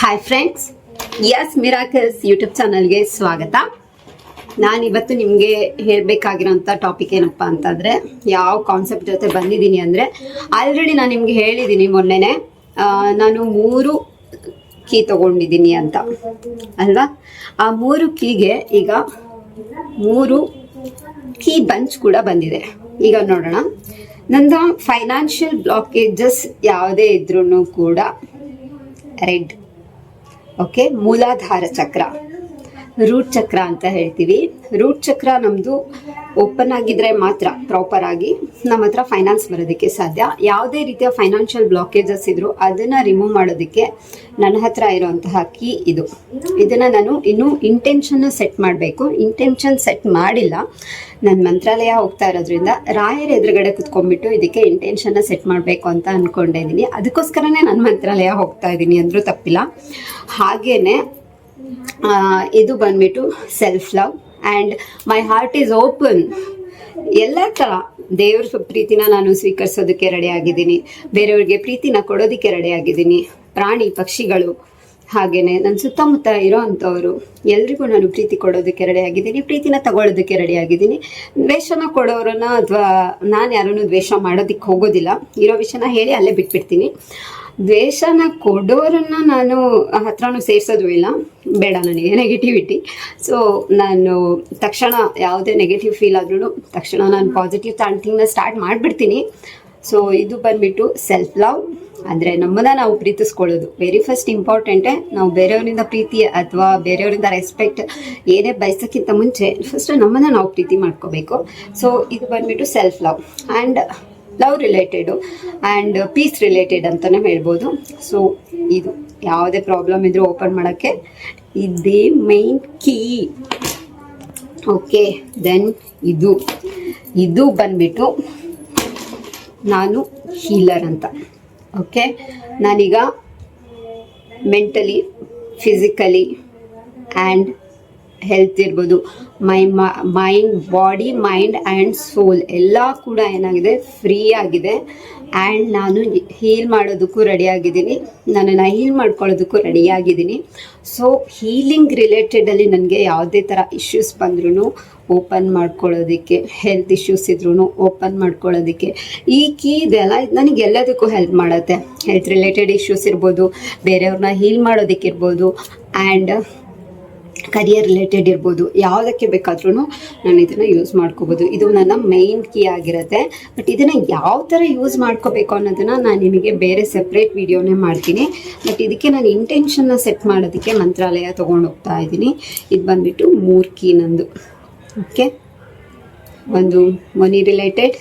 Hi friends, Yes Miracles YouTube ಚಾನಲ್ಗೆ ಸ್ವಾಗತ. ನಾನಿವತ್ತು ನಿಮಗೆ ಹೇಳಬೇಕಾಗಿರೋಂಥ ಟಾಪಿಕ್ ಏನಪ್ಪ ಅಂತಂದರೆ, ಯಾವ ಕಾನ್ಸೆಪ್ಟ್ ಜೊತೆ ಬಂದಿದ್ದೀನಿ ಅಂದರೆ, ಆಲ್ರೆಡಿ ನಾನು ನಿಮ್ಗೆ ಹೇಳಿದ್ದೀನಿ ಮೊನ್ನೆನೇ, ನಾನು 3 ಕೀ ತಗೊಂಡಿದ್ದೀನಿ ಅಂತ ಅಲ್ವಾ. ಆ 3 ಕೀಗೆ ಈಗ 3 ಕೀ ಬಂಚ್ ಕೂಡ ಬಂದಿದೆ. ಈಗ ನೋಡೋಣ, ನಂದು ಫೈನಾನ್ಷಿಯಲ್ ಬ್ಲಾಕೇಜಸ್ ಯಾವುದೇ ಇದ್ರೂ ಕೂಡ ರೆಡ್, ಓಕೆ. ಮೂಲಾಧಾರ ಚಕ್ರ, ರೂಟ್ ಚಕ್ರ ಅಂತ ಹೇಳ್ತೀವಿ. ರೂಟ್ ಚಕ್ರ ನಮ್ಮದು ಓಪನ್ ಆಗಿದ್ರೆ ಮಾತ್ರ ಪ್ರಾಪರ್ ಆಗಿ ನಮ್ಮ ಹತ್ರ ಫೈನಾನ್ಸ್ ಬರೋದಕ್ಕೆ ಸಾಧ್ಯ. ಯಾವುದೇ ರೀತಿಯ ಫೈನಾನ್ಷಿಯಲ್ ಬ್ಲಾಕೇಜಸ್ ಇದ್ರು ಅದನ್ನು ರಿಮೂವ್ ಮಾಡೋದಕ್ಕೆ ನನ್ನ ಹತ್ರ ಇರುವಂತಹ ಕೀ ಇದು. ಇದನ್ನು ನಾನು ಇನ್ನೂ ಇಂಟೆನ್ಷನ್ನ ಸೆಟ್ ಮಾಡಬೇಕು. ಇಂಟೆನ್ಷನ್ ಸೆಟ್ ಮಾಡಿಲ್ಲ. ನಾನು ಮಂತ್ರಾಲಯ ಹೋಗ್ತಾ ಇರೋದ್ರಿಂದ ರಾಯರ ಎದುರುಗಡೆ ಕುತ್ಕೊಂಡ್ಬಿಟ್ಟು ಇದಕ್ಕೆ ಇಂಟೆನ್ಷನ್ನ ಸೆಟ್ ಮಾಡಬೇಕು ಅಂತ ಅಂದ್ಕೊಂಡಿದ್ದೀನಿ. ಅದಕ್ಕೋಸ್ಕರನೇ ನಾನು ಮಂತ್ರಾಲಯ ಹೋಗ್ತಾ ಇದ್ದೀನಿ ಅಂದರೂ ತಪ್ಪಿಲ್ಲ. ಹಾಗೇನೆ ಇದು ಬಂದ್ಬಿಟ್ಟು self love and my heart is open. ಎಲ್ಲ ಥರ ದೇವ್ರ ಪ್ರೀತಿನ ನಾನು ಸ್ವೀಕರಿಸೋದಕ್ಕೆ ರೆಡಿ ಆಗಿದ್ದೀನಿ. ಬೇರೆಯವ್ರಿಗೆ ಪ್ರೀತಿನ ಕೊಡೋದಕ್ಕೆ ರೆಡಿ ಆಗಿದ್ದೀನಿ. ಪ್ರಾಣಿ ಪಕ್ಷಿಗಳು ಹಾಗೇನೆ ನನ್ನ ಸುತ್ತಮುತ್ತ ಇರೋ ಅಂಥವ್ರು ಎಲ್ರಿಗೂ ನಾನು ಪ್ರೀತಿ ಕೊಡೋದಕ್ಕೆ ರೆಡಿ ಆಗಿದ್ದೀನಿ. ಪ್ರೀತಿನ ತಗೊಳ್ಳೋದಕ್ಕೆ ರೆಡಿ ಆಗಿದ್ದೀನಿ. ದ್ವೇಷನ ಕೊಡೋರನ್ನ ಅಥವಾ ನಾನು ಯಾರನ್ನು ದ್ವೇಷ ಮಾಡೋದಕ್ಕೆ ಹೋಗೋದಿಲ್ಲ. ಇರೋ ವಿಷಯನ ಹೇಳಿ ಅಲ್ಲೇ ಬಿಟ್ಬಿಡ್ತೀನಿ. ದ್ವೇಷನ ಕೊಡೋರನ್ನ ನಾನು ಹತ್ರನೂ ಸೇರಿಸೋದು ಇಲ್ಲ, ಬೇಡ ನನಗೆ ನೆಗೆಟಿವಿಟಿ. ಸೊ ನಾನು ತಕ್ಷಣ ಯಾವುದೇ ನೆಗೆಟಿವ್ ಫೀಲ್ ಆದ್ರೂ ತಕ್ಷಣ ನಾನು ಪಾಸಿಟಿವ್ ಥಿಂಕ್ನ ಸ್ಟಾರ್ಟ್ ಮಾಡಿಬಿಡ್ತೀನಿ. ಸೊ ಇದು ಬಂದ್ಬಿಟ್ಟು ಸೆಲ್ಫ್ ಲವ್, ಅಂದರೆ ನಮ್ಮನ್ನ ನಾವು ಪ್ರೀತಿಸ್ಕೊಳ್ಳೋದು ವೆರಿ ಫಸ್ಟ್ ಇಂಪಾರ್ಟೆಂಟೇ. ನಾವು ಬೇರೆಯವರಿಂದ ಪ್ರೀತಿ ಅಥವಾ ಬೇರೆಯವರಿಂದ ರೆಸ್ಪೆಕ್ಟ್ ಏನೇ ಬಯಸೋಕ್ಕಿಂತ ಮುಂಚೆ ಫಸ್ಟ್ ನಮ್ಮನ್ನ ನಾವು ಪ್ರೀತಿ ಮಾಡ್ಕೋಬೇಕು. ಸೊ ಇದು ಬಂದ್ಬಿಟ್ಟು self love and love related and peace related ಅಂತಲೇ ಹೇಳ್ಬೋದು. ಸೊ ಇದು ಯಾವುದೇ ಪ್ರಾಬ್ಲಮ್ ಇದ್ರೂ ಓಪನ್ ಮಾಡೋಕ್ಕೆ ಇದೇ ಮೈನ್ ಕೀ, ಓಕೆ. ದೆನ್ ಇದು ಬಂದ್ಬಿಟ್ಟು ನಾನು ಹೀಲರ್ ಅಂತ, ಓಕೆ. ನಾನೀಗ ಮೆಂಟಲಿ, ಫಿಸಿಕಲಿ ಆ್ಯಂಡ್ ಹೆಲ್ತ್ ಇರ್ಬೋದು, mind, body, mind and soul ಎಲ್ಲ ಕೂಡ ಏನಾಗಿದೆ, ಫ್ರೀ ಆಗಿದೆ. ಆ್ಯಂಡ್ ನಾನು ಹೀಲ್ ಮಾಡೋದಕ್ಕೂ ರೆಡಿಯಾಗಿದ್ದೀನಿ, ನನ್ನನ್ನು ಹೀಲ್ ಮಾಡ್ಕೊಳ್ಳೋದಕ್ಕೂ ರೆಡಿಯಾಗಿದ್ದೀನಿ. ಸೊ ಹೀಲಿಂಗ್ ರಿಲೇಟೆಡಲ್ಲಿ ನನಗೆ ಯಾವುದೇ ಥರ ಇಶ್ಯೂಸ್ ಬಂದ್ರೂ ಓಪನ್ ಮಾಡ್ಕೊಳ್ಳೋದಕ್ಕೆ, ಹೆಲ್ತ್ ಇಶ್ಯೂಸ್ ಇದ್ರೂ ಓಪನ್ ಮಾಡ್ಕೊಳ್ಳೋದಕ್ಕೆ ಈ ಕೀ ಇದೆಲ್ಲ ನನಗೆ ಎಲ್ಲದಕ್ಕೂ ಹೆಲ್ಪ್ ಮಾಡುತ್ತೆ. ಹೆಲ್ತ್ ರಿಲೇಟೆಡ್ ಇಶ್ಯೂಸ್ ಇರ್ಬೋದು, ಬೇರೆಯವ್ರನ್ನ ಹೀಲ್ ಮಾಡೋದಕ್ಕಿರ್ಬೋದು, ಆ್ಯಂಡ್ ಕರಿಯರ್ ರಿಲೇಟೆಡ್ ಇರ್ಬೋದು, ಯಾವುದಕ್ಕೆ ಬೇಕಾದ್ರೂ ನಾನು ಇದನ್ನು ಯೂಸ್ ಮಾಡ್ಕೋಬೋದು. ಇದು ನನ್ನ ಮೈನ್ ಕೀ ಆಗಿರುತ್ತೆ. ಬಟ್ ಇದನ್ನು ಯಾವ ಥರ ಯೂಸ್ ಮಾಡ್ಕೋಬೇಕು ಅನ್ನೋದನ್ನು ನಾನು ನಿಮಗೆ ಬೇರೆ ಸೆಪ್ರೇಟ್ ವಿಡಿಯೋನೇ ಮಾಡ್ತೀನಿ. ಬಟ್ ಇದಕ್ಕೆ ನಾನು ಇಂಟೆನ್ಷನ್ನ ಸೆಟ್ ಮಾಡೋದಕ್ಕೆ ಮಂತ್ರಾಲಯ ತೊಗೊಂಡು ಹೋಗ್ತಾ ಇದ್ದೀನಿ. ಇದು ಬಂದುಬಿಟ್ಟು 3 ಕೀ ನಂದು, ಓಕೆ. ಒಂದು ಮನಿ ರಿಲೇಟೆಡ್,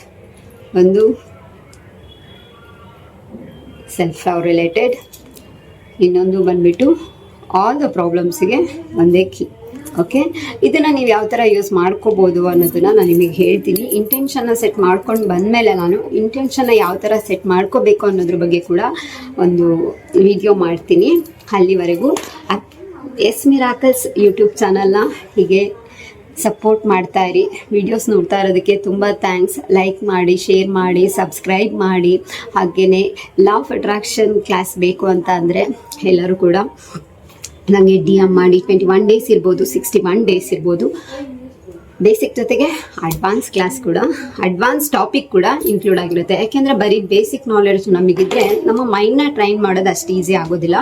ಒಂದು ಸೆಲ್ಫ್ ಲವ್ ರಿಲೇಟೆಡ್, ಇನ್ನೊಂದು ಬಂದುಬಿಟ್ಟು ಆಲ್ ದ ಪ್ರಾಬ್ಲಮ್ಸಿಗೆ ಒಂದೇ ಕೀ, ಓಕೆ. ಇದನ್ನು ನೀವು ಯಾವ ಥರ ಯೂಸ್ ಮಾಡ್ಕೋಬೋದು ಅನ್ನೋದನ್ನು ನಾನು ನಿಮಗೆ ಹೇಳ್ತೀನಿ. ಇಂಟೆನ್ಷನ್ನ ಸೆಟ್ ಮಾಡ್ಕೊಂಡು ಬಂದಮೇಲೆ ನಾನು ಇಂಟೆನ್ಷನ್ನ ಯಾವ ಥರ ಸೆಟ್ ಮಾಡ್ಕೋಬೇಕು ಅನ್ನೋದ್ರ ಬಗ್ಗೆ ಕೂಡ ಒಂದು ವಿಡಿಯೋ ಮಾಡ್ತೀನಿ. ಅಲ್ಲಿವರೆಗೂ ಎಸ್ ಮಿರಾಕಲ್ಸ್ ಯೂಟ್ಯೂಬ್ ಚಾನಲ್ನ ಹೀಗೆ ಸಪೋರ್ಟ್ ಮಾಡ್ತಾ ಇರಿ. ವಿಡಿಯೋಸ್ ನೋಡ್ತಾ ಇರೋದಕ್ಕೆ ತುಂಬ ಥ್ಯಾಂಕ್ಸ್. ಲೈಕ್ ಮಾಡಿ, ಶೇರ್ ಮಾಡಿ, ಸಬ್ಸ್ಕ್ರೈಬ್ ಮಾಡಿ. ಹಾಗೆಯೇ ಲಾ ಆಫ್ ಅಟ್ರಾಕ್ಷನ್ ಕ್ಲಾಸ್ ಬೇಕು ಅಂತ ಅಂದರೆ ಎಲ್ಲರೂ ಕೂಡ ನನಗೆ DM ಮಾಡಿ. 21 ಡೇಸ್ ಇರ್ಬೋದು, 61 ಡೇಸ್ ಇರ್ಬೋದು. ಬೇಸಿಕ್ ಜೊತೆಗೆ ಅಡ್ವಾನ್ಸ್ ಕ್ಲಾಸ್ ಕೂಡ, ಅಡ್ವಾನ್ಸ್ ಟಾಪಿಕ್ ಕೂಡ ಇನ್ಕ್ಲೂಡ್ ಆಗಿರುತ್ತೆ. ಯಾಕೆಂದರೆ ಬರೀ ಬೇಸಿಕ್ ನಾಲೆಡ್ಜ್ ನಮಗಿದ್ರೆ ನಮ್ಮ ಮೈಂಡ್ನ ಟ್ರೈನ್ ಮಾಡೋದು ಅಷ್ಟು ಈಸಿ ಆಗೋದಿಲ್ಲ.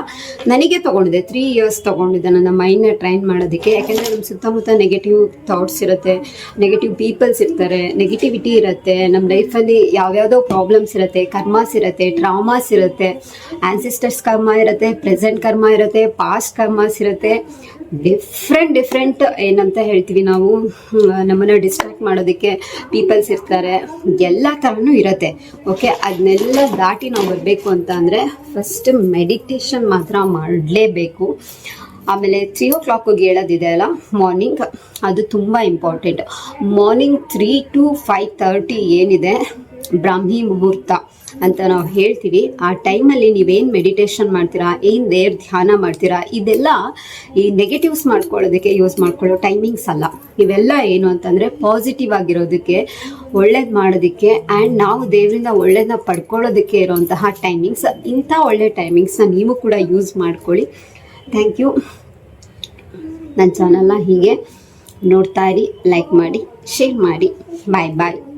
ನನಗೆ ತೊಗೊಂಡಿದೆ 3 ಇಯರ್ಸ್ ತೊಗೊಂಡಿದ್ದೆ ನನ್ನ ಮೈಂಡ್ನ ಟ್ರೈನ್ ಮಾಡೋದಕ್ಕೆ. ಯಾಕೆಂದರೆ ನಮ್ಮ ಸುತ್ತಮುತ್ತ ನೆಗೆಟಿವ್ ಥಾಟ್ಸ್ ಇರುತ್ತೆ, ನೆಗೆಟಿವ್ ಪೀಪಲ್ಸ್ ಇರ್ತಾರೆ, ನೆಗೆಟಿವಿಟಿ ಇರುತ್ತೆ, ನಮ್ಮ ಲೈಫಲ್ಲಿ ಯಾವ್ಯಾವುದೋ ಪ್ರಾಬ್ಲಮ್ಸ್ ಇರುತ್ತೆ, ಕರ್ಮಾಸ್ ಇರುತ್ತೆ, ಟ್ರಾಮಾಸ್ ಇರುತ್ತೆ, ಆನ್ಸಿಸ್ಟರ್ಸ್ ಕರ್ಮ ಇರುತ್ತೆ, ಪ್ರೆಸೆಂಟ್ ಕರ್ಮ ಇರುತ್ತೆ, ಪಾಸ್ಟ್ ಕರ್ಮಾಸ್ ಇರುತ್ತೆ. ಡಿಫ್ರೆಂಟ್ ಏನಂತ ಹೇಳ್ತೀವಿ ನಾವು, ನಮ್ಮನ್ನು ಡಿಸ್ಟ್ರಾಕ್ಟ್ ಮಾಡೋದಕ್ಕೆ ಪೀಪಲ್ಸ್ ಇರ್ತಾರೆ, ಎಲ್ಲ ಥರನೂ ಇರುತ್ತೆ, ಓಕೆ. ಅದನ್ನೆಲ್ಲ ದಾಟಿ ನಾವು ಬರಬೇಕು ಅಂತ ಅಂದರೆ ಫಸ್ಟ್ ಮೆಡಿಟೇಷನ್ ಮಾತ್ರ ಮಾಡಲೇಬೇಕು. ಆಮೇಲೆ 3 o'clock ಹೇಳೋದಿದೆ ಅಲ್ಲ ಮಾರ್ನಿಂಗ್, ಅದು ತುಂಬ ಇಂಪಾರ್ಟೆಂಟ್. ಮಾರ್ನಿಂಗ್ 3 to 5:30 ಏನಿದೆ ಬ್ರಾಹ್ಮಿ ಮುಹೂರ್ತ ಅಂತ ನಾವು ಹೇಳ್ತೀವಿ. ಆ ಟೈಮಲ್ಲಿ ನೀವೇನು ಮೆಡಿಟೇಷನ್ ಮಾಡ್ತೀರಾ, ಏನು ದೇವ್ರ ಧ್ಯಾನ ಮಾಡ್ತೀರಾ, ಇದೆಲ್ಲ ಈ ನೆಗೆಟಿವ್ಸ್ ಮಾಡ್ಕೊಳ್ಳೋದಕ್ಕೆ ಯೂಸ್ ಮಾಡ್ಕೊಳ್ಳೋ ಟೈಮಿಂಗ್ಸ್ ಅಲ್ಲ. ಇವೆಲ್ಲ ಏನು ಅಂತಂದರೆ ಪಾಸಿಟಿವ್ ಆಗಿರೋದಕ್ಕೆ, ಒಳ್ಳೇದು ಮಾಡೋದಕ್ಕೆ ಆ್ಯಂಡ್ ನಾವು ದೇವರಿಂದ ಒಳ್ಳೇದನ್ನ ಪಡ್ಕೊಳ್ಳೋದಕ್ಕೆ ಇರೋಂತಹ ಟೈಮಿಂಗ್ಸ್. ಇಂಥ ಒಳ್ಳೆ ಟೈಮಿಂಗ್ಸ್ನ ನೀವು ಕೂಡ ಯೂಸ್ ಮಾಡ್ಕೊಳ್ಳಿ. Thank you. ನನ್ನ ಚಾನಲ್ನ ಹೀಗೆ ನೋಡ್ತಾ ಇರಿ, ಲೈಕ್ ಮಾಡಿ, ಶೇರ್ ಮಾಡಿ. ಬಾಯ್ ಬಾಯ್.